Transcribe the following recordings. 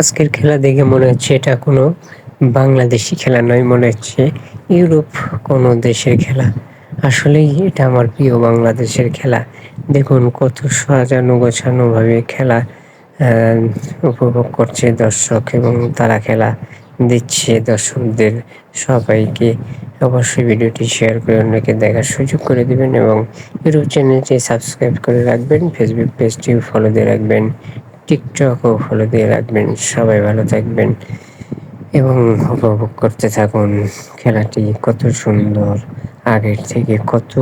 আজকের খেলা দেখে মনে হচ্ছে এটা কোনো বাংলাদেশি খেলা নয়, মনে হচ্ছে ইউরোপ কোনো দেশের খেলা। আসলেই এটা আমার প্রিয় বাংলাদেশের খেলা। দেখুন কত সাজানো গোছানোভাবে খেলা উপভোগ করছে দর্শক এবং তারা খেলা দিচ্ছে দর্শকদের সবাইকে। অবশ্যই ভিডিওটি শেয়ার করে অন্যকে দেখার সুযোগ করে দেবেন এবং ইউটিউব চ্যানেলটি সাবস্ক্রাইব করে রাখবেন, ফেসবুক পেজটিও ফলো দিয়ে রাখবেন, টিকটকও ফলো দিয়ে রাখবেন। সবাই ভালো থাকবেন এবং উপভোগ করতে থাকুন খেলাটি। কত সুন্দর, আগের থেকে কত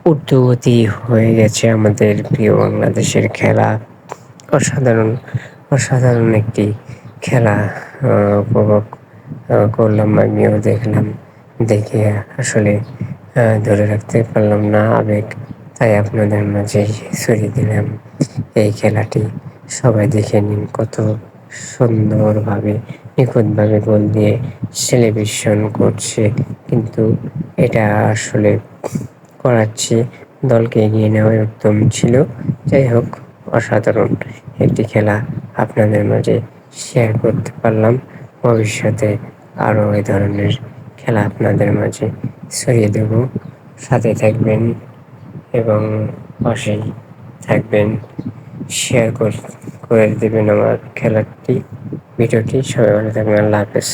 ঊর্ধ্বগতি হয়ে গেছে আমাদের প্রিয় বাংলাদেশের খেলা। অসাধারণ অসাধারণ একটি খেলা উপভোগ করলাম, আমিও দেখলাম। দেখে আসলে ধরে রাখতে পারলাম না আবেগ, তাই আপনাদের মাঝে ছড়িয়ে দিলাম এই খেলাটি। সবাই দেখে নিন কত সুন্দরভাবে নিখুঁতভাবে গোল দিয়ে সেলিব্রেশন করছে, কিন্তু এটা আসলে করাচ্ছে দলকে এগিয়ে নেওয়ার উদ্যম ছিল। যাই হোক, অসাধারণ একটি খেলা আপনাদের মাঝে শেয়ার করতে পারলাম। ভবিষ্যতে আরও এই ধরনের খেলা আপনাদের মাঝে ছড়িয়ে দেব। সাথে থাকবেন এবং পাশেই থাকবেন, শেয়ার করে দেবেন আমার ভিডিওটি। সবাই ভালো থাকবেন। আল্লাহ হাফেজ।